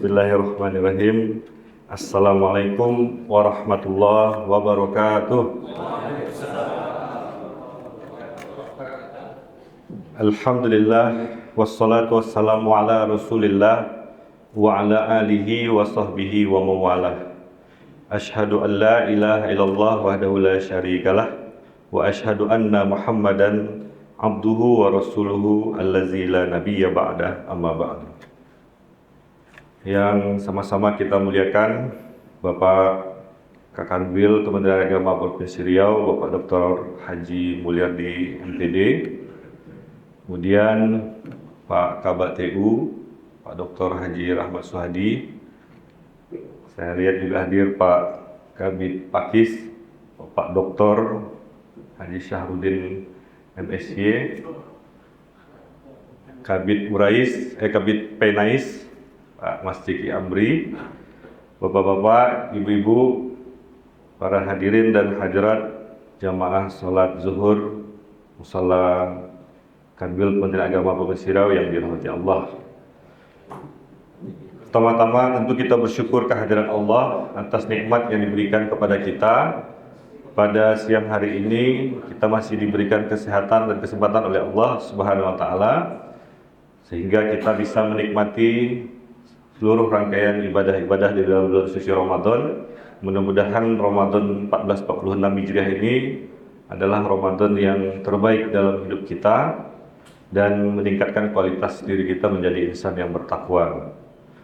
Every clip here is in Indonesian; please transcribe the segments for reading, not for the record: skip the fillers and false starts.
Bismillahirrahmanirrahim. Assalamualaikum warahmatullahi wabarakatuh. Alhamdulillah wassalatu wassalamu ala Rasulillah wa ala alihi wa sahbihi wa mawalah. Asyhadu an la ilaha illallah wahdahu la syarikalah wa asyhadu anna Muhammadan abduhu wa rasuluhu allazi la nabiyya ba'dah, amma ba'du. Yang sama-sama kita muliakan Bapak Kakanwil Kementerian Agama Provinsi Riau, Bapak Dr. Haji Mulyadi MPD, kemudian Pak Kabak TU, Pak Dr. Haji Rahmat Suhadi. Saya lihat juga hadir Pak Kabid Pakis, Pak Dr. Haji Syahrudin MSy, Kabid Murais, Kabid Penais, Pak Mas Ciki Amri, Bapak-bapak, Ibu-ibu, para hadirin dan hadirat jamaah sholat zuhur Musalla Kanwil Kementerian Agama Provinsi Riau yang dirahmati Allah. Pertama-tama tentu kita bersyukur kehadiran Allah atas nikmat yang diberikan kepada kita. Pada siang hari ini kita masih diberikan kesehatan dan kesempatan oleh Allah Subhanahu wa taala sehingga kita bisa menikmati seluruh rangkaian ibadah-ibadah di dalam bulan suci Ramadan. Mudah-mudahan Ramadan 1446 Hijriah ini adalah Ramadan yang terbaik dalam hidup kita dan meningkatkan kualitas diri kita menjadi insan yang bertakwa.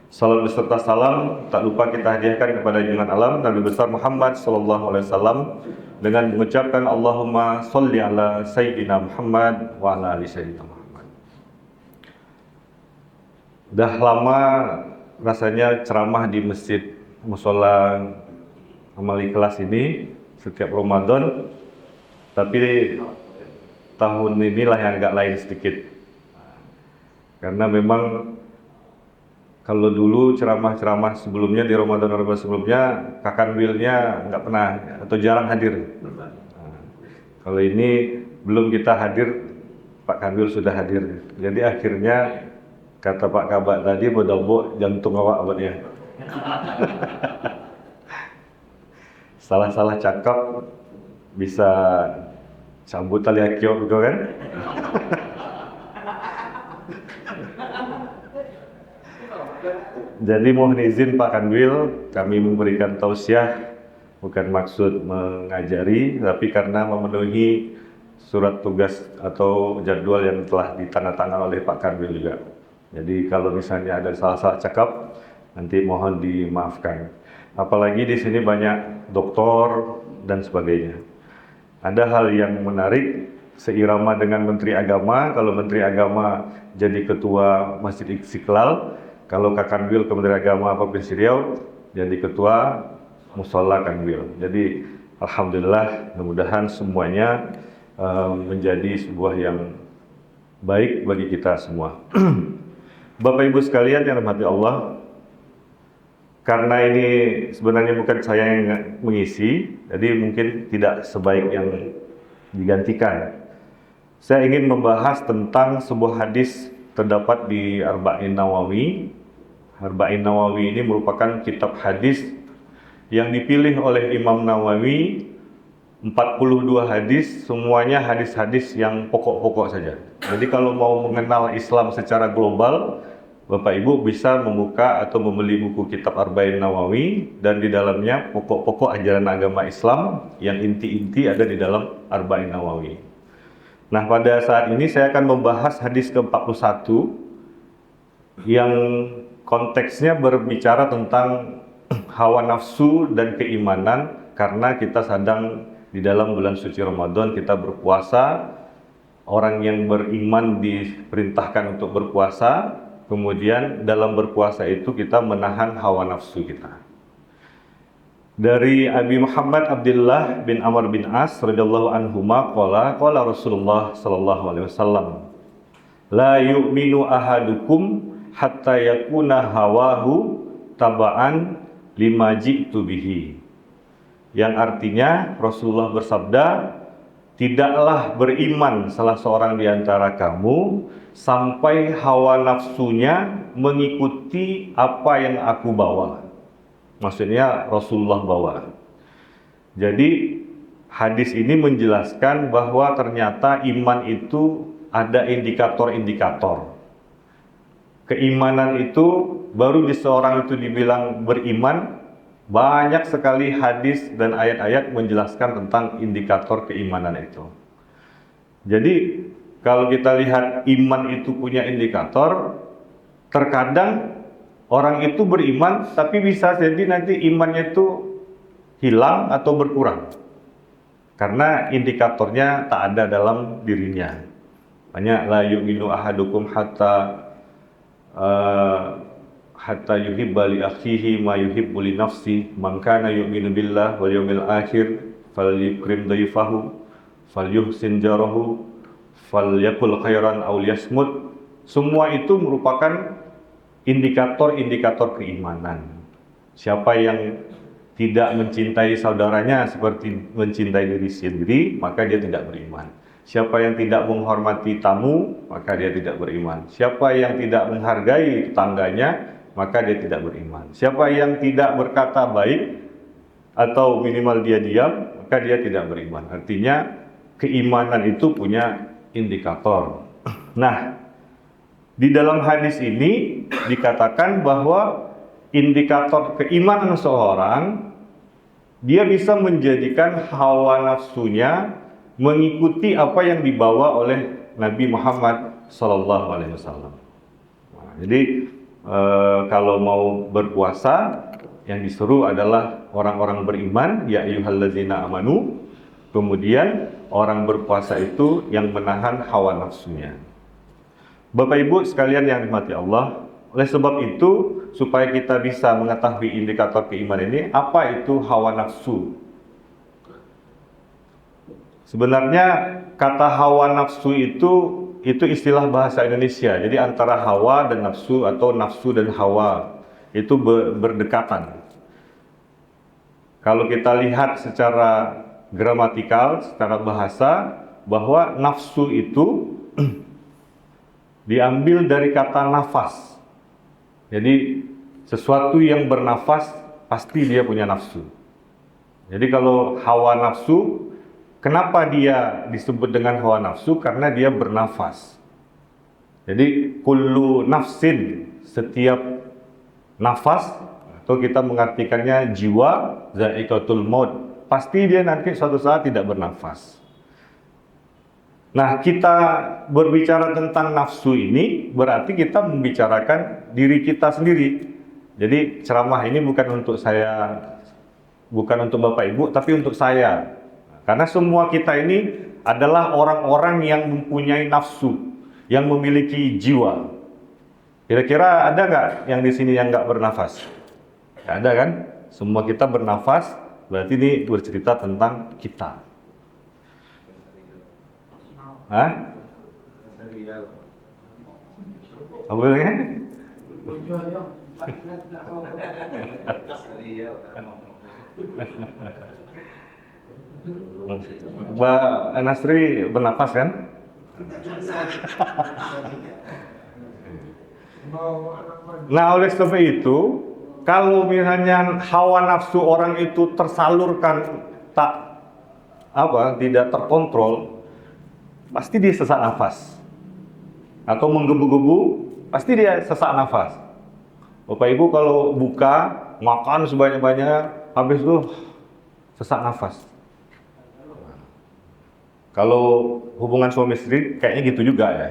Salam beserta salam tak lupa kita hadiahkan kepada junjungan alam Nabi besar Muhammad sallallahu alaihi wasallam dengan mengucapkan Allahumma sholli ala sayyidina Muhammad wa ala ali sayyidina Muhammad. Dah lama rasanya ceramah di masjid Mushola Amal Ikhlas ini setiap Ramadan, tapi tahun inilah yang agak lain sedikit. Karena memang kalau dulu ceramah-ceramah sebelumnya di Ramadan sebelumnya Kakanwilnya nggak pernah atau jarang hadir. Nah, kalau ini belum kita hadir, Pak Kanwil sudah hadir. Jadi akhirnya kata Pak Kabak tadi, bodobok jantung awak abadnya. Salah-salah cakap bisa sambut tali akiok gitu kan. Jadi mohon izin Pak Kanwil, kami memberikan tausiah bukan maksud mengajari, tapi karena memenuhi surat tugas atau jadwal yang telah ditandatangani oleh Pak Kanwil juga. Jadi kalau misalnya ada salah-salah cakap, nanti mohon dimaafkan. Apalagi di sini banyak doktor dan sebagainya. Ada hal yang menarik seirama dengan Menteri Agama. Kalau Menteri Agama jadi ketua Masjid Istiqlal, kalau Kakanwil Kementerian Agama Provinsi Riau jadi ketua Mushola Kanwil. Jadi alhamdulillah, mudah-mudahan semuanya menjadi sebuah yang baik bagi kita semua. Bapak Ibu sekalian yang dirahmati Allah, karena ini sebenarnya bukan saya yang mengisi, jadi mungkin tidak sebaik yang digantikan. Saya ingin membahas tentang sebuah hadis terdapat di Arba'in Nawawi. Arba'in Nawawi ini merupakan kitab hadis yang dipilih oleh Imam Nawawi, 42 hadis, semuanya hadis-hadis yang pokok-pokok saja. Jadi kalau mau mengenal Islam secara global, Bapak Ibu bisa membuka atau membeli buku kitab Arba'in Nawawi, dan di dalamnya pokok-pokok ajaran agama Islam yang inti-inti ada di dalam Arba'in Nawawi. Nah, pada saat ini saya akan membahas hadis ke-41 yang konteksnya berbicara tentang hawa nafsu dan keimanan, karena kita sedang di dalam bulan suci Ramadan, kita berpuasa. Orang yang beriman diperintahkan untuk berpuasa. Kemudian dalam berpuasa itu kita menahan hawa nafsu kita. Dari Abi Muhammad Abdullah bin Amr bin As radhiyallahu anhuma qala Rasulullah sallallahu alaihi wasallam, la yu'minu ahadukum hatta yakuna hawahu taba'an lima ji'tu bihi. Yang artinya Rasulullah bersabda, tidaklah beriman salah seorang di antara kamu sampai hawa nafsunya mengikuti apa yang aku bawa. Maksudnya Rasulullah bawa. Jadi hadis ini menjelaskan bahwa ternyata iman itu ada indikator-indikator. Keimanan itu baru di seorang itu dibilang beriman. Banyak sekali hadis dan ayat-ayat menjelaskan tentang indikator keimanan itu. Jadi kalau kita lihat iman itu punya indikator, terkadang orang itu beriman tapi bisa jadi nanti imannya itu hilang atau berkurang. Karena indikatornya tak ada dalam dirinya. Banyak la yu'minu ahadukum hatta yuhibba li akhihi ma yuhibbu li nafsi man kana yu'minu billah wal yawmil akhir falyukrim dhaifahu falyuhsin jarahu falyakul khairan aw liyasmut. Semua itu merupakan indikator-indikator keimanan. Siapa yang tidak mencintai saudaranya seperti mencintai diri sendiri, maka dia tidak beriman. Siapa yang tidak menghormati tamu, maka dia tidak beriman. Siapa yang tidak menghargai tetangganya, maka dia tidak beriman. Siapa yang tidak berkata baik atau minimal dia diam, maka dia tidak beriman. Artinya keimanan itu punya indikator. Nah, di dalam hadis ini dikatakan bahwa indikator keimanan seorang, dia bisa menjadikan hawa nafsunya mengikuti apa yang dibawa oleh Nabi Muhammad SAW. Nah, jadi kalau mau berpuasa, yang disuruh adalah orang-orang beriman, ya ayyuhallazina amanu. Kemudian orang berpuasa itu yang menahan hawa nafsunya. Bapak Ibu sekalian yang dirahmati Allah, oleh sebab itu supaya kita bisa mengetahui indikator keimanan ini, apa itu hawa nafsu? Sebenarnya kata hawa nafsu itu istilah bahasa Indonesia. Jadi antara hawa dan nafsu atau nafsu dan hawa itu berdekatan. Kalau kita lihat secara gramatikal, secara bahasa, bahwa nafsu itu diambil dari kata nafas. Jadi sesuatu yang bernafas pasti dia punya nafsu. Jadi kalau hawa nafsu, kenapa dia disebut dengan hawa nafsu? Karena dia bernafas. Jadi kullu nafsin, setiap nafas, atau kita mengartikannya jiwa, za'iqatul maut, pasti dia nanti suatu saat tidak bernafas. Nah, kita berbicara tentang nafsu ini berarti kita membicarakan diri kita sendiri. Jadi ceramah ini bukan untuk saya, bukan untuk Bapak Ibu, tapi untuk saya. Karena semua kita ini adalah orang-orang yang mempunyai nafsu, yang memiliki jiwa. Kira-kira ada nggak yang di sini yang nggak bernafas? Nggak ada kan? Semua kita bernafas, berarti ini bercerita tentang kita. Hah? Apa bilangnya? Mbak Nasri bernafas kan? Nah, oleh sebab itu, kalau misalnya hawa nafsu orang itu tersalurkan tidak terkontrol, pasti dia sesak nafas. Atau menggebu-gebu, pasti dia sesak nafas. Bapak Ibu kalau buka, makan sebanyak-banyaknya, habis itu sesak nafas. Kalau hubungan suami istri kayaknya gitu juga ya.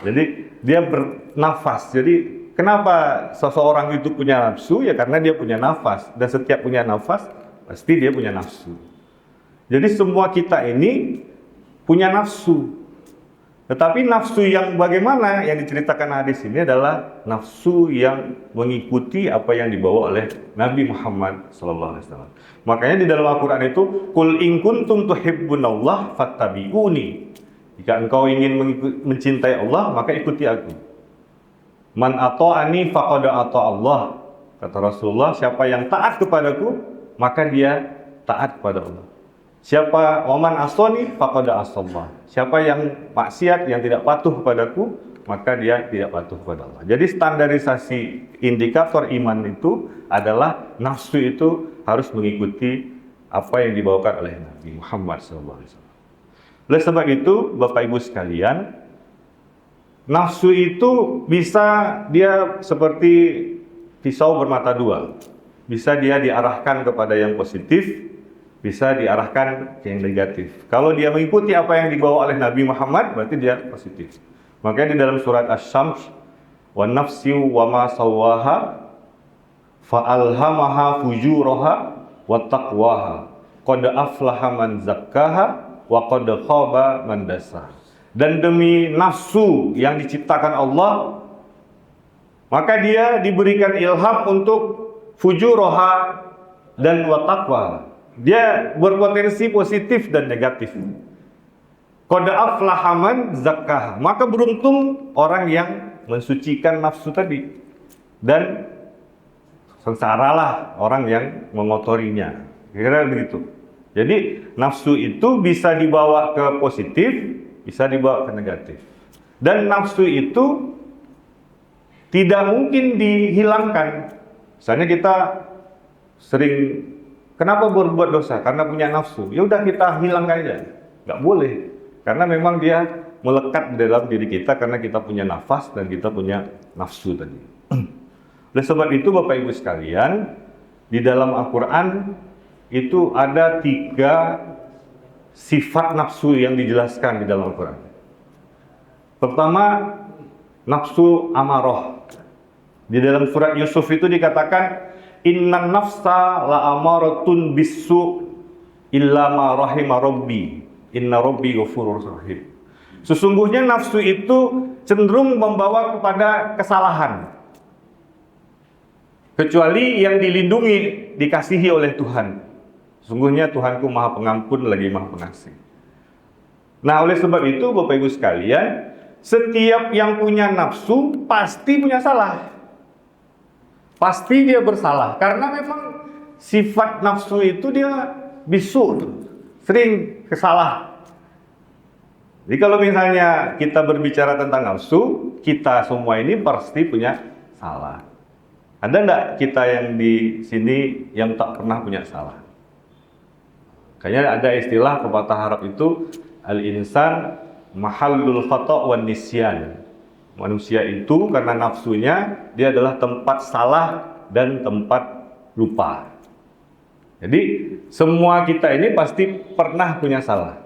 Jadi dia bernafas. Jadi kenapa seseorang itu punya nafsu? Ya karena dia punya nafas. Dan setiap punya nafas, pasti dia punya nafsu. Jadi semua kita ini punya nafsu. Tetapi nafsu yang bagaimana yang diceritakan hadis ini adalah nafsu yang mengikuti apa yang dibawa oleh Nabi Muhammad SAW. Makanya di dalam Al-Quran itu, Qul in kuntum tuhibbunallah fattabi'uni. Jika engkau ingin mencintai Allah, maka ikuti aku. Man ata'ani faqad ata'allah. Kata Rasulullah, siapa yang taat kepadaku, maka dia taat kepada Allah. Siapa waman asoni faqad asallah. Siapa yang maksiat, yang tidak patuh kepadaku, maka dia tidak patuh kepada Allah. Jadi standarisasi indikator iman itu adalah nafsu itu harus mengikuti apa yang dibawakan oleh Nabi Muhammad SAW. Oleh sebab itu, Bapak Ibu sekalian, nafsu itu bisa dia seperti pisau bermata dua. Bisa dia diarahkan kepada yang positif, bisa diarahkan ke yang negatif. Kalau dia mengikuti apa yang dibawa oleh Nabi Muhammad, berarti dia positif. Makanya di dalam surat Asy-Syams, wa nafsi wa ma sawwaha fa alhamaha fujuraha wa taqwaha qad aflaha man zakkaha wa qad khaba man dassaha. Dan demi nafsu yang diciptakan Allah, maka dia diberikan ilham untuk fujuraha dan wa taqwa. Dia berpotensi positif dan negatif. Qad aflaha man zakkaha. Maka beruntung orang yang mensucikan nafsu tadi, dan sengsaralah orang yang mengotorinya. Kira-kira begitu. Jadi nafsu itu bisa dibawa ke positif, bisa dibawa ke negatif. Dan nafsu itu tidak mungkin dihilangkan. Misalnya kita sering, kenapa berbuat dosa? Karena punya nafsu. Ya udah kita hilangkan aja. Nggak boleh. Karena memang dia melekat di dalam diri kita karena kita punya nafas dan kita punya nafsu tadi. Oleh sebab itu Bapak Ibu sekalian, di dalam Al-Quran itu ada 3 sifat nafsu yang dijelaskan di dalam Al-Quran. Pertama, nafsu amarah. Di dalam surat Yusuf itu dikatakan, innan nafsa la amaratun bisu illa ma rahima rabbi. Inna rabbi ghafurur rahim. Sesungguhnya nafsu itu cenderung membawa kepada kesalahan. Kecuali yang dilindungi, dikasihi oleh Tuhan. Sesungguhnya Tuhanku Maha Pengampun lagi Maha Pengasih. Nah, oleh sebab itu Bapak Ibu sekalian, setiap yang punya nafsu pasti punya salah. Pasti dia bersalah karena memang sifat nafsu itu dia bisu, sering kesalah. Jadi kalau misalnya kita berbicara tentang nafsu, kita semua ini pasti punya salah. Ada enggak kita yang di sini yang tak pernah punya salah? Kayaknya ada istilah pepatah Arab itu, al-insan mahallul khata' wan nisyan. Manusia itu karena nafsunya, dia adalah tempat salah dan tempat lupa. Jadi semua kita ini pasti pernah punya salah.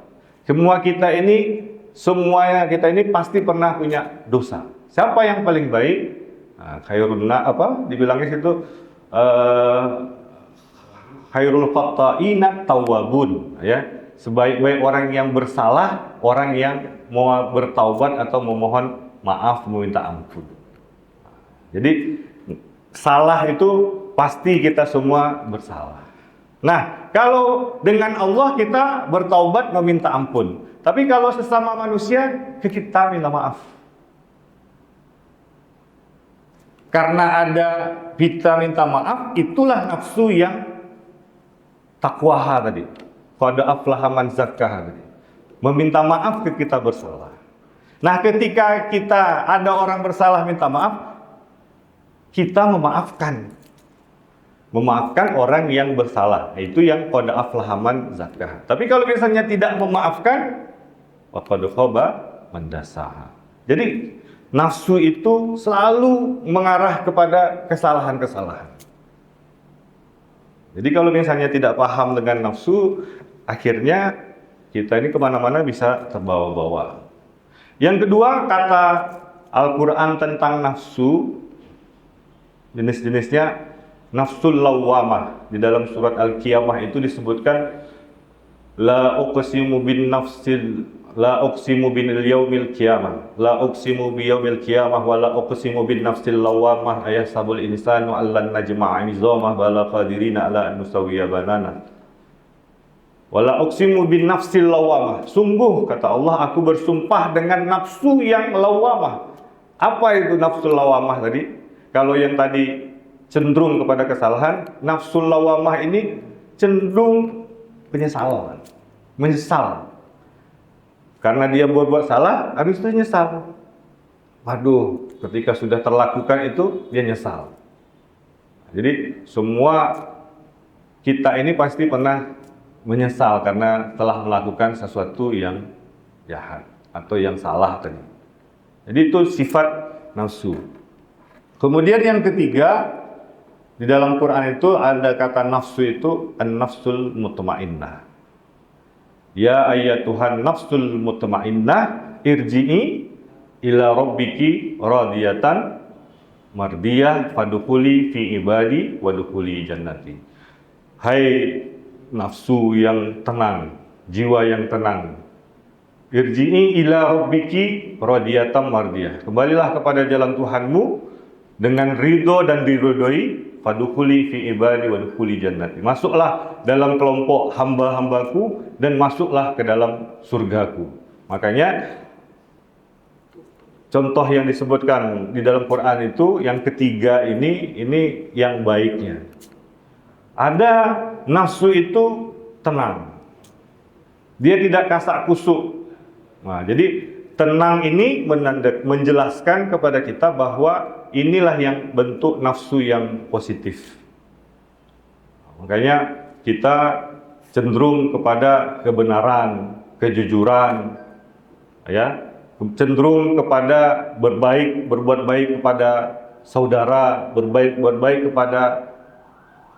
Semuanya kita ini pasti pernah punya dosa. Siapa yang paling baik? Khairunna dibilangnya situ khairul khata'ina tawwabun, ya. Sebaik-baik orang yang bersalah, orang yang mau bertaubat atau memohon maaf, meminta ampun. Jadi salah itu pasti kita semua bersalah. Nah, kalau dengan Allah kita bertaubat meminta ampun. Tapi kalau sesama manusia, kita minta maaf. Karena ada kita minta maaf, itulah nafsu yang taqwaha tadi. Qad aflaha man zakkaha tadi. Meminta maaf ke kita bersalah. Nah, ketika kita ada orang bersalah minta maaf, kita memaafkan orang yang bersalah. Itu yang qad aflaha man zakkaha. Tapi kalau misalnya tidak memaafkan, wa qad khaba man dassaha. Jadi nafsu itu selalu mengarah kepada kesalahan-kesalahan. Jadi kalau misalnya tidak paham dengan nafsu, akhirnya kita ini kemana-mana bisa terbawa-bawa. Yang kedua, kata Al-Quran tentang nafsu, jenis-jenisnya nafsul lawwamah. Di dalam surat Al-Qiyamah itu disebutkan la uqsimu bin nafsil, la uqsimu bin yaumil qiyamah, la uqsimu bi yaumil qiyamah, wa la uqsimu bin nafsil lawwamah, ayahsabul insanu allan najma'a 'izamah bala qadirina ala an nusawwiya banana. Wala uqsimu bin nafsil lawwamah. Sungguh kata Allah, aku bersumpah dengan nafsu yang lawwamah. Apa itu nafsul lawwamah tadi? Kalau yang tadi cenderung kepada kesalahan, nafsul lawwamah ini cenderung penyesalan. menyesal. Karena dia buat salah, habis itu nyesal. Waduh, ketika sudah terlakukan itu, dia nyesal. Jadi semua kita ini pasti pernah menyesal karena telah melakukan sesuatu yang jahat atau yang salah tadi. Jadi itu sifat nafsu. Kemudian yang ketiga, di dalam Quran itu ada kata nafsu itu an-nafsul mutmainnah. Ya ayyatuhan nafsul mutmainnah irji'i ila rabbiki radiyatan mardiyah fadkhuli fi ibadi wadkhuli jannati. Hai nafsu yang tenang, jiwa yang tenang, irji'i ila rabbiki radiyatan mardiyah. Kembalilah kepada jalan Tuhanmu dengan ridho dan diridhoi. Fadkhuli fi ibadi wadkhuli jannati. Masuklah dalam kelompok hamba-hambaku dan masuklah ke dalam surgaku. Makanya contoh yang disebutkan di dalam Quran itu yang ketiga ini yang baiknya. Ada nafsu itu tenang. Dia tidak kasak kusuk. Nah, jadi tenang ini menjelaskan kepada kita bahwa inilah yang bentuk nafsu yang positif. Makanya kita cenderung kepada kebenaran, kejujuran, ya, cenderung kepada berbuat baik kepada saudara, berbuat baik kepada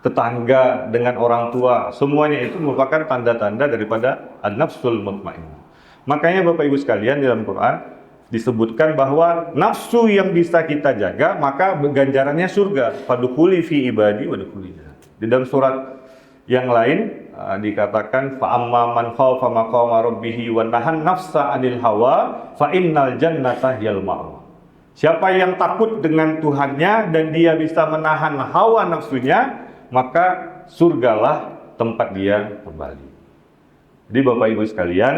tetangga, dengan orang tua. Semuanya itu merupakan tanda-tanda daripada an-nafsul mutmainnah. Makanya Bapak Ibu sekalian, di dalam Quran disebutkan bahwa nafsu yang bisa kita jaga, maka ganjarannya surga. Fadkhuli fi ibadi wadkhuli jannati. Di dalam surat yang lain dikatakan fa amma man khafa maqama rabbih wa nahan nafsa 'anil hawa fa innal jannata hiyal ma'wa. Siapa yang takut dengan Tuhannya dan dia bisa menahan hawa nafsunya, maka surgalah tempat dia kembali. Jadi Bapak Ibu sekalian,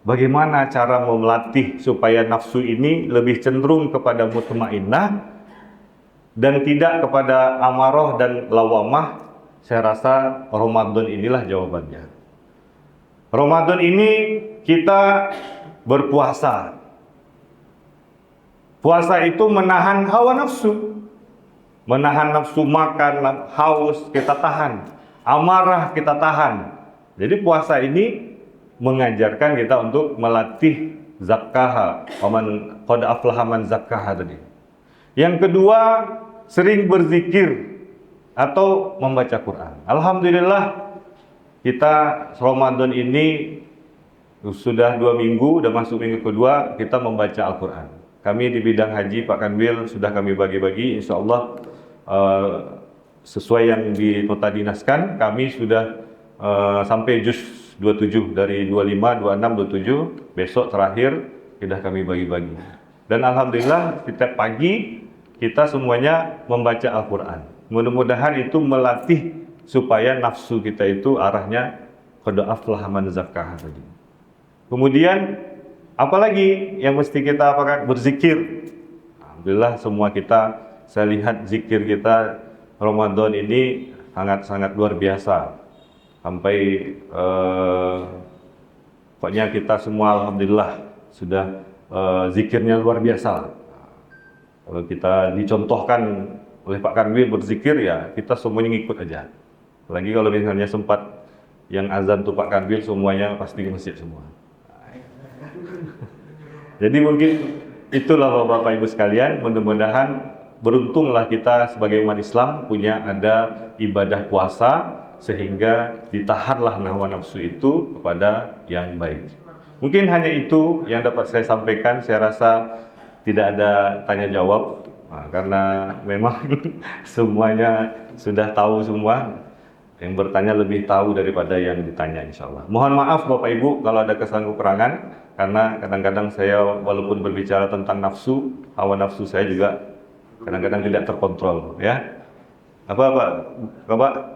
bagaimana cara melatih supaya nafsu ini lebih cenderung kepada mutmainnah dan tidak kepada amarah dan lawamah? Saya rasa Ramadan inilah jawabannya. Ramadan ini kita berpuasa. Puasa itu menahan hawa nafsu. Menahan nafsu makan, haus kita tahan. Amarah kita tahan. Jadi puasa ini mengajarkan kita untuk melatih zakkaha, waman qad aflaha man zakkaha tadi. Yang kedua, sering berzikir atau membaca Quran. Alhamdulillah kita Ramadan ini sudah 2 minggu, udah masuk minggu kedua kita membaca Al-Quran. Kami di bidang haji Pak Kanwil sudah kami bagi-bagi, insya Allah sesuai yang dinotadinaskan, kami sudah sampai juz 27 dari 25, 26, 27, besok terakhir sudah kami bagi-bagi. Dan Alhamdulillah setiap pagi kita semuanya membaca Al-Quran. Mudah-mudahan itu melatih supaya nafsu kita itu arahnya qad aflaha man zakkaha tadi. Kemudian apalagi yang mesti kita apakan? Berzikir. Alhamdulillah semua kita, saya lihat zikir kita Ramadan ini sangat-sangat luar biasa. Sampai pokoknya kita semua alhamdulillah sudah zikirnya luar biasa. Kalau kita dicontohkan oleh Pak Kanwil berzikir, ya kita semuanya ngikut aja. Lagi kalau misalnya sempat yang azan tuh Pak Kanwil, semuanya pasti di masjid semua. Jadi mungkin itulah Bapak Ibu sekalian, mudah-mudahan beruntunglah kita sebagai umat Islam punya ada ibadah puasa sehingga ditahanlah hawa nafsu itu kepada yang baik. Mungkin hanya itu yang dapat saya sampaikan. Saya rasa tidak ada tanya jawab. Karena memang semuanya sudah tahu semua. Yang bertanya lebih tahu daripada yang ditanya, insya Allah. Mohon maaf Bapak Ibu kalau ada kesalahan kekurangan, karena kadang-kadang saya walaupun berbicara tentang nafsu, hawa nafsu saya juga kadang-kadang tidak terkontrol, ya. Apa Bapak?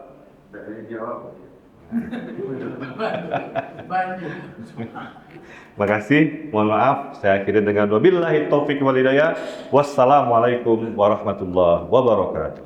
Terima kasih, mohon maaf. Saya akhiri dengan wabillahi taufiq wal hidayah. Wassalamualaikum warahmatullahi wabarakatuh.